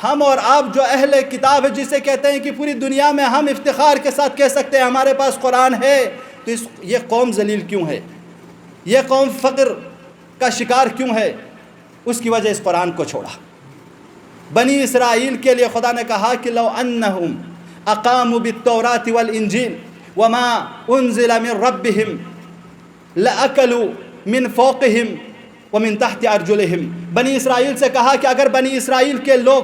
ہم اور آپ جو اہل کتاب ہے، جسے کہتے ہیں کہ پوری دنیا میں ہم افتخار کے ساتھ کہہ سکتے ہیں ہمارے پاس قرآن ہے، تو یہ قوم ذلیل کیوں ہے، یہ قوم فقر کا شکار کیوں ہے؟ اس کی وجہ اس قرآن کو چھوڑا۔ بنی اسرائیل کے لیے خدا نے کہا کہ لو انہم اقاموا بالتوراۃ والانجیل وما انزل من ربهم لاکلوا من فوقهم ومن تحت ارجلهم، بنی اسرائیل سے کہا کہ اگر بنی اسرائیل کے لوگ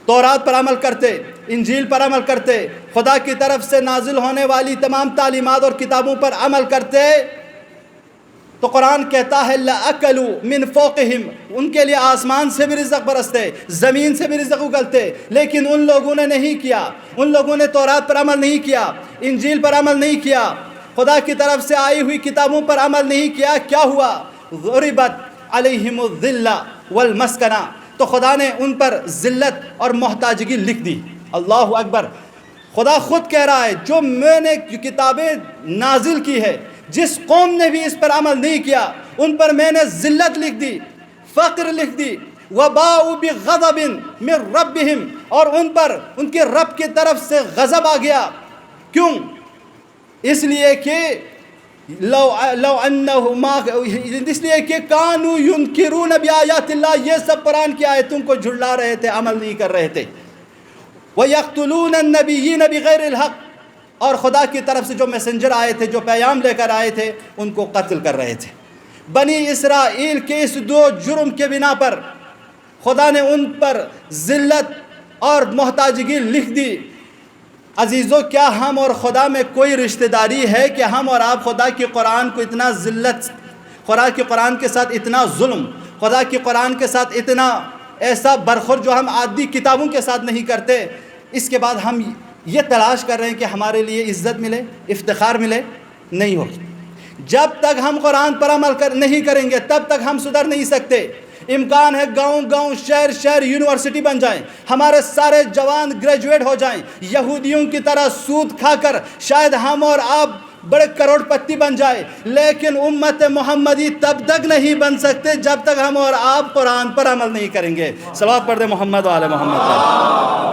تورات پر عمل کرتے، انجیل پر عمل کرتے، خدا کی طرف سے نازل ہونے والی تمام تعلیمات اور کتابوں پر عمل کرتے، تو قرآن کہتا ہے لَأَكَلُوا مِن فَوْقِهِمْ، ان کے لیے آسمان سے بھی رزق برستے، زمین سے بھی رزق اگلتے، لیکن ان لوگوں نے نہیں کیا، ان لوگوں نے تورات پر عمل نہیں کیا، انجیل پر عمل نہیں کیا، خدا کی طرف سے آئی ہوئی کتابوں پر عمل نہیں کیا، کیا ہوا؟ ضُرِبَتْ عَلَيْهِمُ الذِّلَّ وَالْمَسْكَنَةُ، تو خدا نے ان پر ذلت اور محتاجگی لکھ دی۔ اللہ اکبر، خدا خود کہہ رہا ہے جو میں نے کتابیں نازل کی ہے، جس قوم نے بھی اس پر عمل نہیں کیا ان پر میں نے ذلت لکھ دی، فقر لکھ دی، وباءوا بغضب من ربهم، اور ان پر ان کے رب کی طرف سے غضب آ گیا۔ کیوں؟ اس لیے کہ اس لیے کہ کانوا ینکرون بآیات اللہ، یہ سب قرآن کی آیتوں کو جھٹلا رہے تھے، عمل نہیں کر رہے تھے۔ وَيَقْتُلُونَ النَّبِيِّينَ بِغَيْرِ الْحَقِّ، اور خدا کی طرف سے جو میسنجر آئے تھے، جو پیغام لے کر آئے تھے، ان کو قتل کر رہے تھے۔ بنی اسرائیل کے اس دو جرم کے بنا پر خدا نے ان پر ذلت اور محتاجگی لکھ دی۔ عزیزو، کیا ہم اور خدا میں کوئی رشتہ داری ہے کہ ہم اور آپ خدا کی قرآن کو اتنا ذلت، خدا کی قرآن کے ساتھ اتنا ظلم، خدا کی قرآن کے ساتھ اتنا ایسا برخورد جو ہم عادی کتابوں کے ساتھ نہیں کرتے، اس کے بعد ہم یہ تلاش کر رہے ہیں کہ ہمارے لیے عزت ملے، افتخار ملے؟ نہیں ہوگی۔ جب تک ہم قرآن پر عمل نہیں کریں گے تب تک ہم سدھر نہیں سکتے۔ امکان ہے گاؤں گاؤں، شہر شہر یونیورسٹی بن جائیں، ہمارے سارے جوان گریجویٹ ہو جائیں، یہودیوں کی طرح سود کھا کر شاید ہم اور آپ بڑے کروڑ پتی بن جائے، لیکن امت محمدی تب تک نہیں بن سکتے جب تک ہم اور آپ قرآن پر عمل نہیں کریں گے۔ صلوات پڑھ دیں محمد و آل محمد پر۔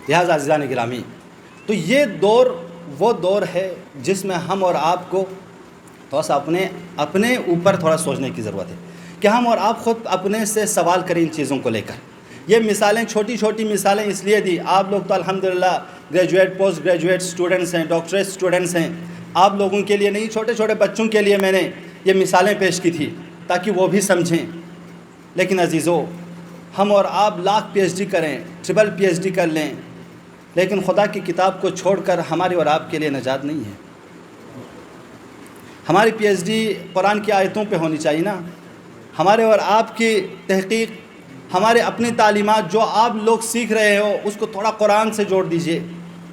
لہٰذا عزیزان گرامی، تو یہ دور وہ دور ہے جس میں ہم اور آپ کو تھوڑا سا اپنے اوپر تھوڑا سوچنے کی ضرورت ہے کہ ہم اور آپ خود اپنے سے سوال کریں ان چیزوں کو لے کر۔ یہ مثالیں چھوٹی چھوٹی مثالیں اس لیے دی، آپ لوگ تو الحمدللہ گریجویٹ، پوسٹ گریجویٹ سٹوڈنٹس ہیں، ڈاکٹریٹ سٹوڈنٹس ہیں، آپ لوگوں کے لیے نہیں، چھوٹے چھوٹے بچوں کے لیے میں نے یہ مثالیں پیش کی تھی تاکہ وہ بھی سمجھیں۔ لیکن عزیزو، ہم اور آپ لاکھ پی ایچ ڈی کریں، ٹرپل پی ایچ ڈی کر لیں، لیکن خدا کی کتاب کو چھوڑ کر ہماری اور آپ کے لیے نجات نہیں ہے۔ ہماری پی ایچ ڈی قرآن کی آیتوں پہ ہونی چاہیے نا، ہمارے اور آپ کی تحقیق، ہمارے اپنی تعلیمات جو آپ لوگ سیکھ رہے ہو اس کو تھوڑا قرآن سے جوڑ دیجئے،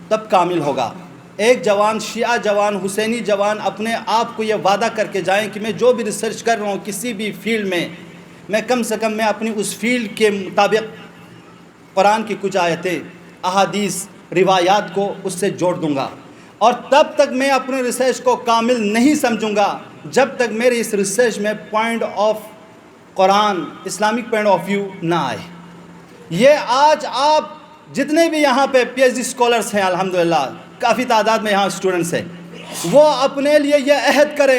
تب کامل ہوگا۔ ایک جوان، شیعہ جوان، حسینی جوان اپنے آپ کو یہ وعدہ کر کے جائیں کہ میں جو بھی ریسرچ کر رہا ہوں کسی بھی فیلڈ میں کم سے کم میں اپنی اس فیلڈ کے مطابق قرآن کی کچھ آیتیں، احادیث، روایات کو اس سے جوڑ دوں گا، اور تب تک میں اپنے ریسرچ کو کامل نہیں سمجھوں گا جب تک میرے اس ریسرچ میں پوائنٹ آف قرآن، اسلامک پوائنٹ آف ویو نہ آئے۔ یہ آج آپ جتنے بھی یہاں پہ پی ایچ ڈی اسکالرس ہیں، الحمدللہ کافی تعداد میں یہاں اسٹوڈنٹس ہیں، وہ اپنے لیے یہ عہد کریں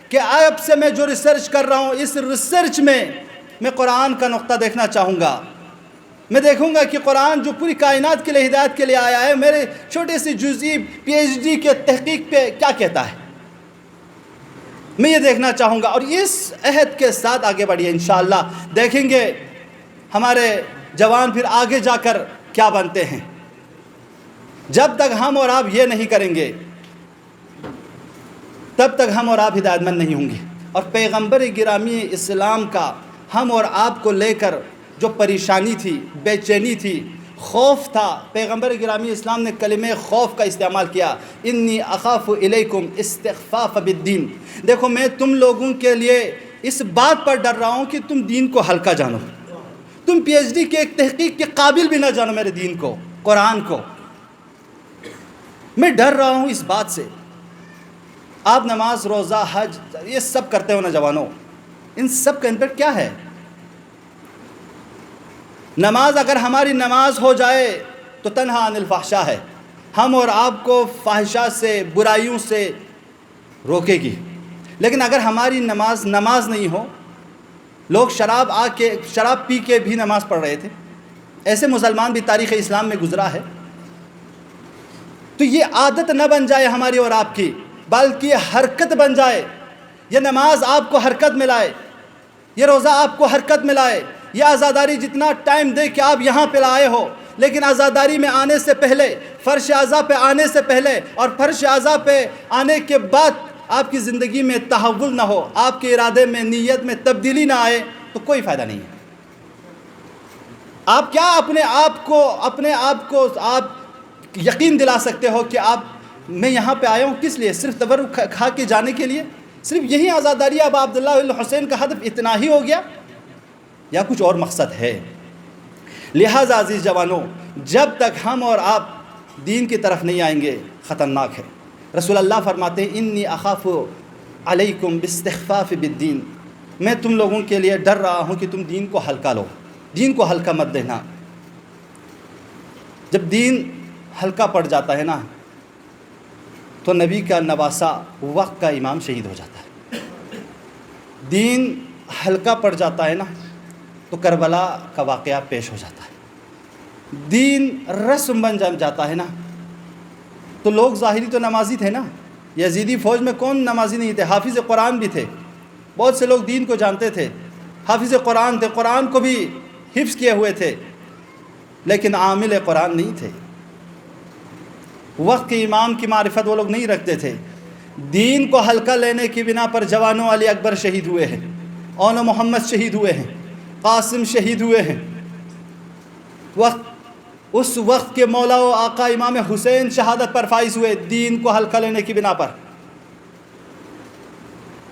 کہ اب سے میں جو ریسرچ کر رہا ہوں اس ریسرچ میں قرآن کا نقطہ دیکھنا چاہوں گا. میں دیکھوں گا کہ قرآن جو پوری کائنات کے لیے ہدایت کے لیے آیا ہے میرے چھوٹے سی جزئی پی ایچ ڈی کے تحقیق پہ کیا کہتا ہے. میں یہ دیکھنا چاہوں گا اور اس عہد کے ساتھ آگے بڑھیے. انشاءاللہ دیکھیں گے ہمارے جوان پھر آگے جا کر کیا بنتے ہیں. جب تک ہم اور آپ یہ نہیں کریں گے تب تک ہم اور آپ ہدایت مند نہیں ہوں گے. اور پیغمبر گرامی اسلام کا ہم اور آپ کو لے کر جو پریشانی تھی، بے چینی تھی، خوف تھا، پیغمبر گرامی اسلام نے کلمہ خوف کا استعمال کیا. انی اخاف الیکم استخفاف بالدین. دیکھو میں تم لوگوں کے لیے اس بات پر ڈر رہا ہوں کہ تم دین کو ہلکا جانو، تم پی ایچ ڈی کے ایک تحقیق کے قابل بھی نہ جانو میرے دین کو، قرآن کو. میں ڈر رہا ہوں اس بات سے. آپ نماز، روزہ، حج یہ سب کرتے ہو نوجوانوں، ان سب کا امپیکٹ کیا ہے؟ نماز اگر ہماری نماز ہو جائے تو تنہا عن الفحشاء ہے، ہم اور آپ کو فاحشات سے، برائیوں سے روکے گی. لیکن اگر ہماری نماز نہیں ہو، لوگ شراب پی کے بھی نماز پڑھ رہے تھے، ایسے مسلمان بھی تاریخ اسلام میں گزرا ہے. تو یہ عادت نہ بن جائے ہماری اور آپ کی، بلکہ حرکت بن جائے. یہ نماز آپ کو حرکت میں لائے، یہ روزہ آپ کو حرکت میں لائے. یہ عزاداری جتنا ٹائم دے کہ آپ یہاں پہ لائے ہو، لیکن عزاداری میں آنے سے پہلے، فرش اعضاء پہ آنے سے پہلے اور فرش اعضاء پہ آنے کے بعد آپ کی زندگی میں تحول نہ ہو، آپ کے ارادے میں، نیت میں تبدیلی نہ آئے تو کوئی فائدہ نہیں ہے. آپ کیا اپنے آپ کو آپ یقین دلا سکتے ہو کہ میں یہاں پہ آیا ہوں کس لیے؟ صرف تبرک کھا کے جانے کے لیے؟ صرف یہی عزاداری اب عبداللہ الحسین کا ہدف اتنا ہی ہو گیا یا کچھ اور مقصد ہے؟ لہٰذا عزیز جوانوں، جب تک ہم اور آپ دین کی طرف نہیں آئیں گے خطرناک ہے. رسول اللہ فرماتے ہیں انی اخاف علیکم باستخفاف بالدین. میں تم لوگوں کے لیے ڈر رہا ہوں کہ تم دین کو ہلکا لو، دین کو ہلکا مت دینا. جب دین ہلکا پڑ جاتا ہے نا تو نبی کا نواسا وقت کا امام شہید ہو جاتا ہے. دین ہلکا پڑ جاتا ہے نا تو کربلا کا واقعہ پیش ہو جاتا ہے. دین رسم بن جاتا ہے نا تو لوگ ظاہری تو نمازی تھے نا، یزیدی فوج میں کون نمازی نہیں تھے؟ حافظ قرآن بھی تھے، بہت سے لوگ دین کو جانتے تھے، حافظ قرآن تھے، قرآن کو بھی حفظ کیے ہوئے تھے، لیکن عامل قرآن نہیں تھے. وقت کے امام کی معرفت وہ لوگ نہیں رکھتے تھے. دین کو ہلکا لینے کی بنا پر جوانوں علی اکبر شہید ہوئے ہیں، اون محمد شہید ہوئے ہیں، قاسم شہید ہوئے ہیں. اس وقت کے مولا و آقا امام حسین شہادت پر فائز ہوئے دین کو ہلکا لینے کی بنا پر.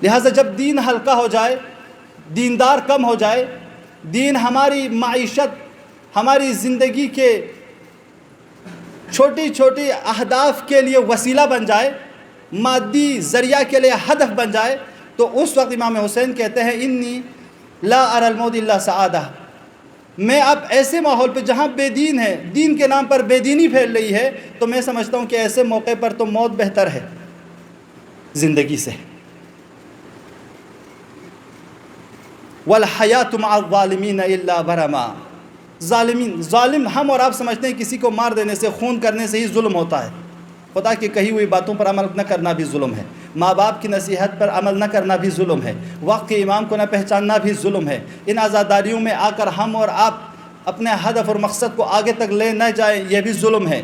لہٰذا جب دین ہلکا ہو جائے، دیندار کم ہو جائے، دین ہماری معیشت، ہماری زندگی کے چھوٹی چھوٹی اہداف کے لیے وسیلہ بن جائے، مادی ذریعہ کے لیے ہدف بن جائے، تو اس وقت امام حسین کہتے ہیں انی لا اری الموت الا سعادہ. میں اب ایسے ماحول پہ جہاں بے دین ہے، دین کے نام پر بے دینی پھیل رہی ہے، تو میں سمجھتا ہوں کہ ایسے موقع پر تو موت بہتر ہے زندگی سے. وَالْحَيَاةُ مَعَ الظَّالِمِينَ إِلَّا بَرَمًا. ظالم ہم اور آپ سمجھتے ہیں کسی کو مار دینے سے، خون کرنے سے ہی ظلم ہوتا ہے. خدا کی کہی ہوئی باتوں پر عمل نہ کرنا بھی ظلم ہے، ماں باپ کی نصیحت پر عمل نہ کرنا بھی ظلم ہے، وقت کے امام کو نہ پہچاننا بھی ظلم ہے. ان آزاداریوں میں آ کر ہم اور آپ اپنے ہدف اور مقصد کو آگے تک لے نہ جائیں، یہ بھی ظلم ہے.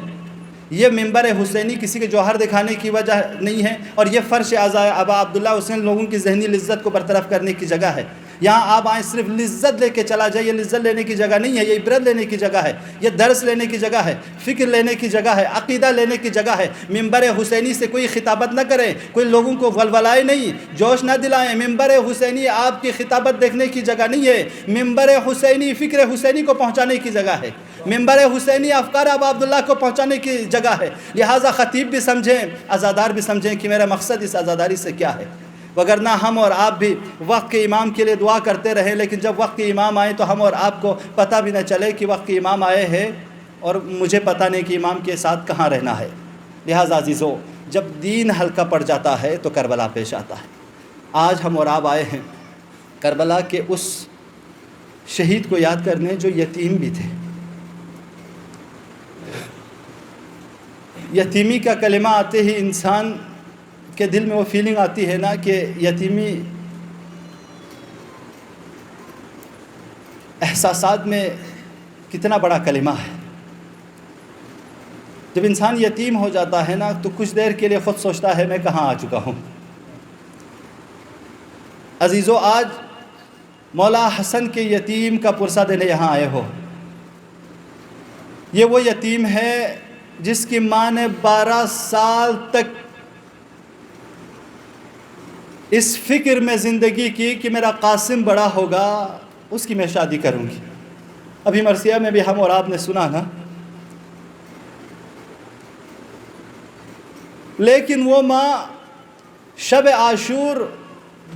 یہ منبر حسینی کسی کے جوہر دکھانے کی وجہ نہیں ہے، اور یہ فرش اعضاء ابا عبداللہ حسین لوگوں کی ذہنی لذت کو برطرف کرنے کی جگہ ہے. یہاں آپ آئیں صرف لذت لے کے چلا جائے، یہ لذت لینے کی جگہ نہیں ہے، یہ عبرت لینے کی جگہ ہے، یہ درس لینے کی جگہ ہے، فکر لینے کی جگہ ہے، عقیدہ لینے کی جگہ ہے. ممبر حسینی سے کوئی خطابت نہ کریں، کوئی لوگوں کو ولولائے نہیں، جوش نہ دلائیں. ممبر حسینی آپ کی خطابت دیکھنے کی جگہ نہیں ہے، ممبر حسینی فکر حسینی کو پہنچانے کی جگہ ہے، ممبر حسینی افکار ابا عبداللہ کو پہنچانے کی جگہ ہے. لہٰذا خطیب بھی سمجھیں، عزادار بھی سمجھیں کہ میرا مقصد اس عزاداری سے کیا ہے. وگرنہ ہم اور آپ بھی وقت کے امام کے لیے دعا کرتے رہیں، لیکن جب وقت کے امام آئیں تو ہم اور آپ کو پتہ بھی نہ چلے کہ وقت کے امام آئے ہیں اور مجھے پتہ نہیں کہ امام کے ساتھ کہاں رہنا ہے. لہٰذا عزیزو، جب دین ہلکا پڑ جاتا ہے تو کربلا پیش آتا ہے۔ آج ہم اور آپ آئے ہیں کربلا کے اس شہید کو یاد کرنے جو یتیم بھی تھے۔ یتیمی کا کلمہ آتے ہی انسان کے دل میں وہ فیلنگ آتی ہے نا کہ یتیمی احساسات میں کتنا بڑا کلمہ ہے۔ جب انسان یتیم ہو جاتا ہے نا تو کچھ دیر کے لیے خود سوچتا ہے میں کہاں آ چکا ہوں۔ عزیزو، آج مولا حسن کے یتیم کا پرسہ دینے یہاں آئے ہو۔ یہ وہ یتیم ہے جس کی ماں نے 12 سال تک اس فکر میں زندگی کی کہ میرا قاسم بڑا ہوگا، اس کی میں شادی کروں گی۔ ابھی مرثیہ میں بھی ہم اور آپ نے سنا نا، لیکن وہ ماں شب عاشور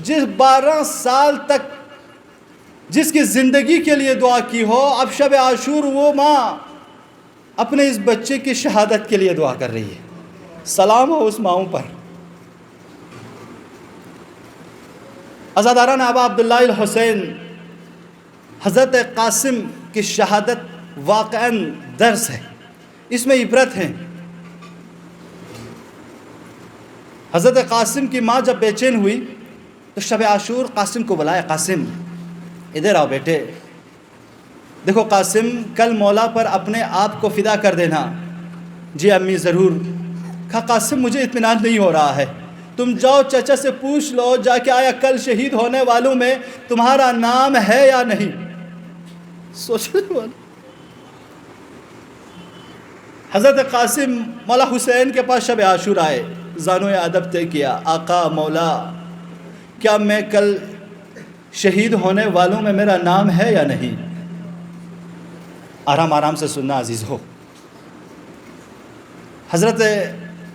جس 12 سال تک جس کی زندگی کے لیے دعا کی ہو، اب شب عاشور وہ ماں اپنے اس بچے کی شہادت کے لیے دعا کر رہی ہے۔ سلام ہو اس ماؤں پر۔ عزاداران ابا عبداللہ الحسین، حضرت قاسم کی شہادت واقعاً درس ہے، اس میں عبرت ہے۔ حضرت قاسم کی ماں جب بے چین ہوئی تو شب عاشور قاسم کو بلایا، قاسم ادھر آؤ بیٹے، دیکھو قاسم کل مولا پر اپنے آپ کو فدا کر دینا۔ جی امی ضرور۔ کہا قاسم مجھے اطمینان نہیں ہو رہا ہے، تم جاؤ چچا سے پوچھ لو جا کے آیا کل شہید ہونے والوں میں تمہارا نام ہے یا نہیں۔ سوچنے والا حضرت قاسم مولا حسین کے پاس شب عاشور آئے، زانوِ ادب طے کیا، آقا مولا کیا میں کل شہید ہونے والوں میں میرا نام ہے یا نہیں؟ آرام آرام سے سننا عزیز ہو۔ حضرت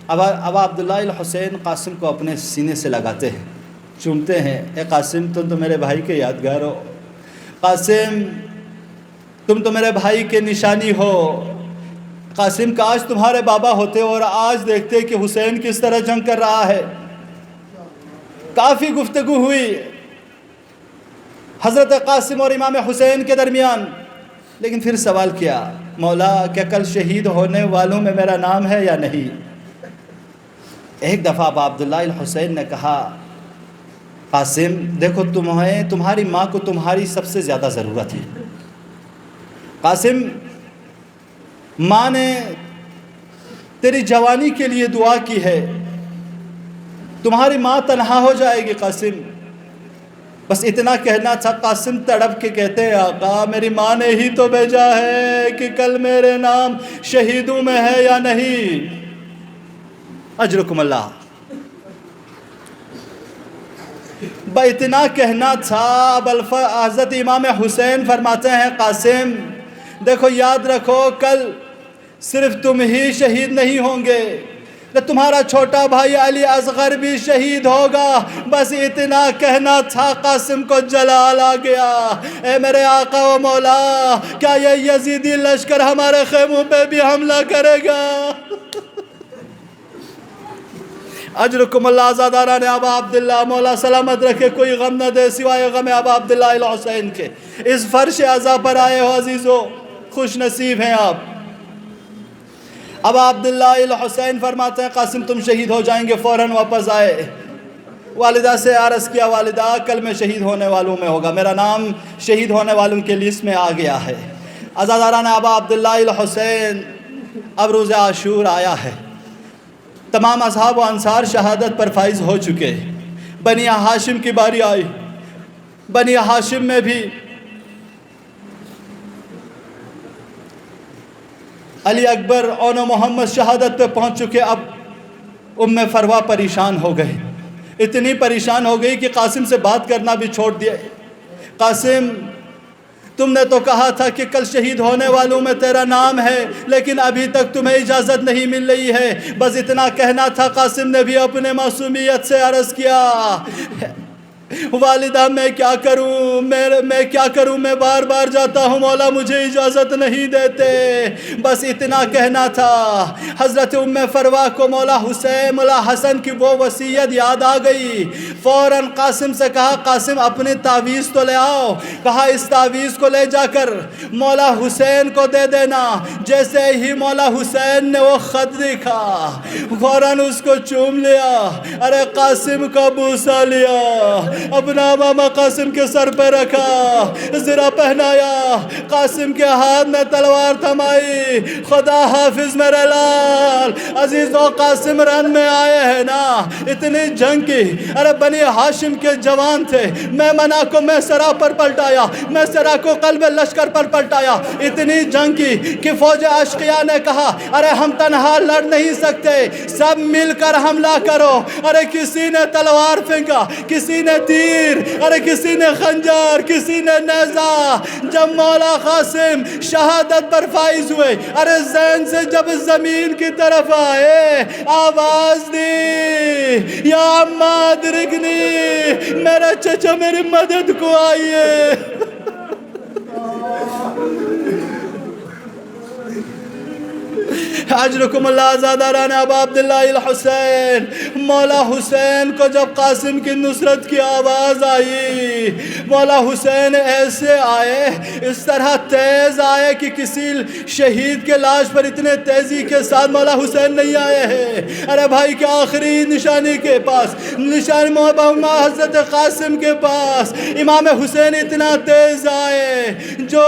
ابا عبداللہ الحسین قاسم کو اپنے سینے سے لگاتے ہیں، چومتے ہیں، اے قاسم تم تو میرے بھائی کے یادگار ہو، قاسم تم تو میرے بھائی کے نشانی ہو، قاسم کاش تمہارے بابا ہوتے اور آج دیکھتے کہ حسین کس طرح جنگ کر رہا ہے۔ کافی گفتگو ہوئی حضرت قاسم اور امام حسین کے درمیان، لیکن پھر سوال کیا، مولا کیا کل شہید ہونے والوں میں میرا نام ہے یا نہیں؟ ایک دفعہ ابا عبداللہ الحسین نے کہا، قاسم دیکھو تمہاری ماں کو تمہاری سب سے زیادہ ضرورت ہے۔ قاسم ماں نے تیری جوانی کے لیے دعا کی ہے، تمہاری ماں تنہا ہو جائے گی قاسم۔ بس اتنا کہنا تھا، قاسم تڑپ کے کہتے ہیں، آقا میری ماں نے ہی تو بھیجا ہے کہ کل میرے نام شہیدوں میں ہے یا نہیں۔ اجرکم اللہ۔ اتنا کہنا تھا، حضرت امام حسین فرماتے ہیں، قاسم دیکھو یاد رکھو کل صرف تم ہی شہید نہیں ہوں گے، تمہارا چھوٹا بھائی علی اصغر بھی شہید ہوگا۔ بس اتنا کہنا تھا، قاسم کو جلال آ گیا، اے میرے آقا و مولا کیا یہ یزیدی لشکر ہمارے خیموں پہ بھی حملہ کرے گا؟ اجرکم اللہ۔ آزاداران ابا عبداللہ، مولا سلامت رکھے، کوئی غم نہ دے سوائے غم ابا عبداللہ الحسین کے۔ اس فرش عزا پر آئے ہو عزیزو، خوش نصیب ہیں آپ۔ ابا عبداللہ الحسین فرماتے ہیں، قاسم تم شہید ہو جائیں گے، فوراً واپس آئے۔ والدہ سے عرض کیا، والدہ کل میں شہید ہونے والوں میں ہوگا، میرا نام شہید ہونے والوں کے لسٹ میں آ گیا ہے۔ عزاداران ابا عبداللہ الحسین، اب روز عاشور آیا ہے، تمام اصحاب و انصار شہادت پر فائز ہو چکے، بنی ہاشم کی باری آئی۔ بنی ہاشم میں بھی علی اکبر اور محمد شہادت پہ پہنچ چکے۔ اب ام فروہ پریشان ہو گئی، اتنی پریشان ہو گئی کہ قاسم سے بات کرنا بھی چھوڑ دیا۔ قاسم تم نے تو کہا تھا کہ کل شہید ہونے والوں میں تیرا نام ہے، لیکن ابھی تک تمہیں اجازت نہیں مل رہی ہے۔ بس اتنا کہنا تھا، قاسم نے بھی اپنے معصومیت سے عرض کیا، والدہ میں کیا کروں، میں کیا کروں، میں بار بار جاتا ہوں، مولا مجھے اجازت نہیں دیتے۔ بس اتنا کہنا تھا۔ حضرت ام فروا کو مولا حسین مولا حسن کی وہ وصیت یاد آ گئی۔ فوراً قاسم سے کہا قاسم اپنے تعویذ تو لے آؤ، کہا اس تعویذ کو لے جا کر مولا حسین کو دے دینا۔ جیسے ہی مولا حسین نے وہ خط دیکھا فوراً اس کو چوم لیا، ارے قاسم کا بوسہ لیا، اپنا ماما قاسم کے سر پہ رکھا، زرہ پہنایا، قاسم کے ہاتھ میں تلوار تھمائی۔ خدا حافظ میرے لال عزیزو، قاسم رن میں آئے ہیں نا، اتنی جنگ کی، ارے بنی ہاشم کے جوان تھے، میمنہ کو میسرہ پر پلٹایا، میسرہ کو قلب لشکر پر پلٹایا، اتنی جنگ کی کہ فوج اشقیاء نے کہا ارے ہم تنہا لڑ نہیں سکتے، سب مل کر حملہ کرو۔ ارے کسی نے تلوار پھینکا، کسی نے تیر، ارے کسی نے خنجر، کسی نے نیزہ۔ جب مولا قاسم شہادت پر فائز ہوئے، ارے زین سے جب زمین کی طرف آئے، آواز دی یا عماد رکنی، میرا چچا میری مدد کو آئیے۔ اجرکم اللہ زاداران ابا عبداللہ الحسین۔ مولا حسین کو جب قاسم کی نصرت کی آواز آئی، مولا حسین ایسے آئے، اس طرح تیز آئے کہ کسی شہید کے لاش پر اتنے تیزی کے ساتھ مولا حسین نہیں آئے ہیں۔ ارے بھائی کے آخری نشانی کے پاس، نشانی محبوب حضرت قاسم کے پاس امام حسین اتنا تیز آئے، جو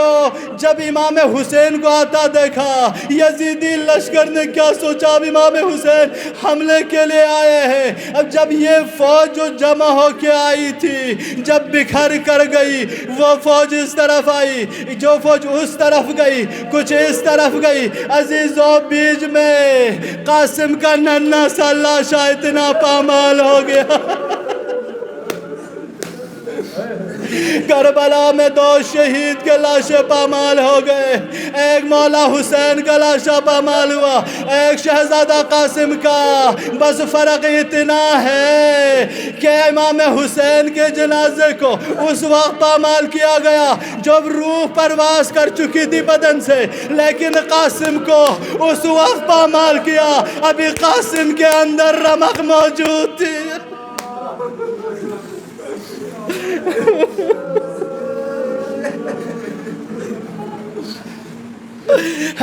جب امام حسین کو آتا دیکھا یزیدی لشکر نے کیا سوچا، اب امام حسین حملے کے لیے آئے ہیں۔ اب جب یہ فوج جو جمع ہو کے آئی تھی جب بکھر کر گئی، وہ فوج اس طرف آئی، جو فوج اس طرف گئی، کچھ اس طرف گئی، عزیزوں بیچ میں قاسم کا ننھا سا لاشا اتنا پامال ہو گیا۔ کربلا میں 2 شہید کے لاشیں پامال ہو گئے، ایک مولا حسین کا لاشا پامال ہوا، ایک شہزادہ قاسم کا۔ بس فرق اتنا ہے کہ امام حسین کے جنازے کو اس وقت پامال کیا گیا جب روح پرواز کر چکی تھی بدن سے، لیکن قاسم کو اس وقت پامال کیا ابھی قاسم کے اندر رمق موجود تھی۔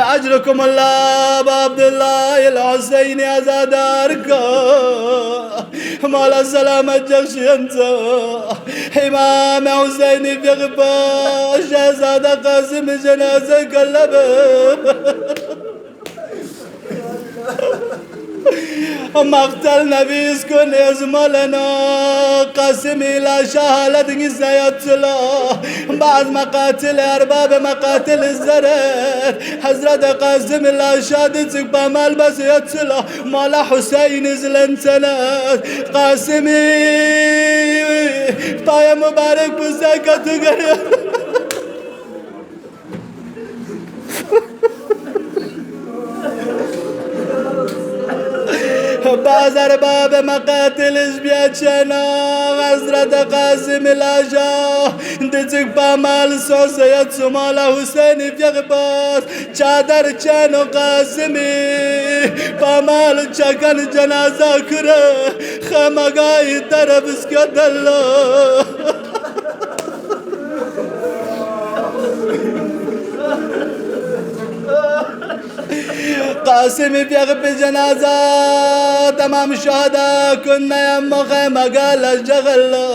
اجرکم اللہ ابا عبداللہ الحسین عزادار کو مولا سلامت جخشین سے امام حسین فقبہ شہزادہ قاسم جنازہ کا لب مقتل نبیس کو نیز مولانا قاسم لاشا حالت غزیت چلا۔ بعض مقاتل ارباب مقاتل الزرد حضرت قاسم لاشا دچک پامال بسیت چلا، مولا حسین ازلن سنت قاسمی پای مبارک بسا کتو گریا۔ بعض ارباب مقاتل اشبیا چنا حضرت قاسم لاشا دچک پامال سوسیت سو مولا حسین فقباس چادر چنو قاسمی پامال چکن جنازہ کرے خمگائی طرف اس کا دلو۔ قاسم فقب جنازہ تمام شہداء کن نیم مغال جغلو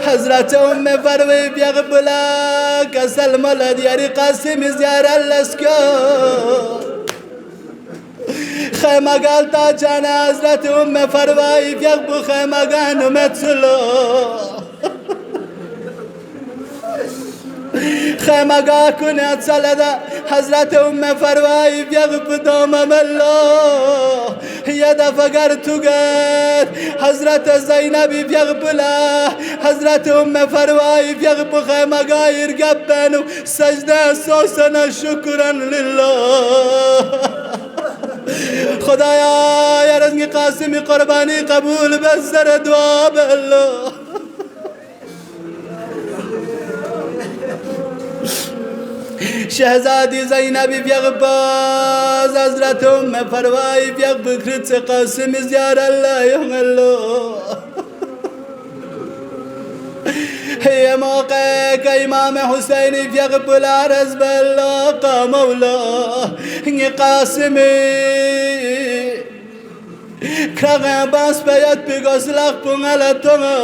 حضرت ام فروی فقب لا کسل ملد یاری قاسم زیار اللسکو خیمگال تا چانا حضرت ام فروی فقب خیمگان متسلو خیمگاہ کنیت سلدہ حضرت ام فروائی فیغب دوم ملو ید فگر تگت حضرت زینبی فیغب لا حضرت ام فروائی فیغب خیمگاہ ارگب بینو سجدہ سوسن شکرن للہ خدایا یا رنگ قاسم قربانی قبول بزر دعا بالله. شہزادی زینبی بیغ باز حضرت فروائی بیغ بکرت سے قاسم زیار اللہ یوم اللہ. یہ موقع کہ امام حسینی بیغ بلا رزب اللہ کا مولا یہ قاسمی کھرغیں باس بیت پی گسلق پنگلتنگا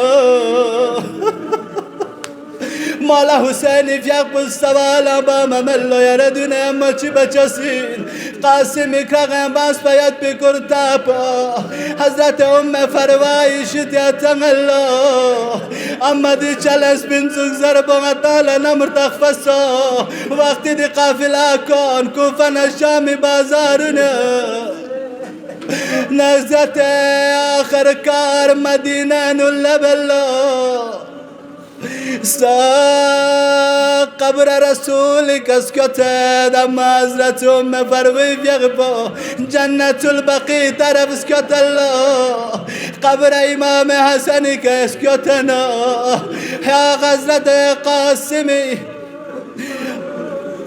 مولا حسینی فیق بالسوالا باما ملو یردون اما چی بچسین قاسم اکرغیں باس بیت پی کرتاپا حضرت فروائی شتیتن اللہ اما دی چلس بن سک زربان تالا نمر تخفصا وقتی دی قافلہ کون کوفن شامی بازارنا نزت آخر کار مدینہ نلب اللہ سا قبر رسول کسکتد اما حضرت فروی بیغبا جنت البقی طرف اسکت اللہ قبر امام حسنی کسکتنا یا حضرت قاسمی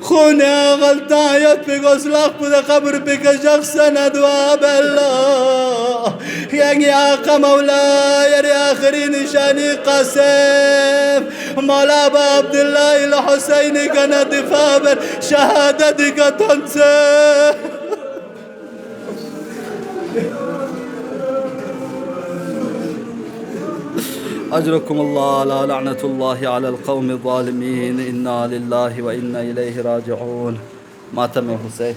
خونه غلطایت پی گسلاق بوده قبر پی که شخصنا دعا بالله یعنی آقا مولا یعنی آخری نشانی قاسم مولا با عبدالله الحسینی که ندفاع بر شهادتی که تنسه أجركم الله لا لعنة الله على القوم الظالمين إنا لله وإنا إليه راجعون. ماتم حسين.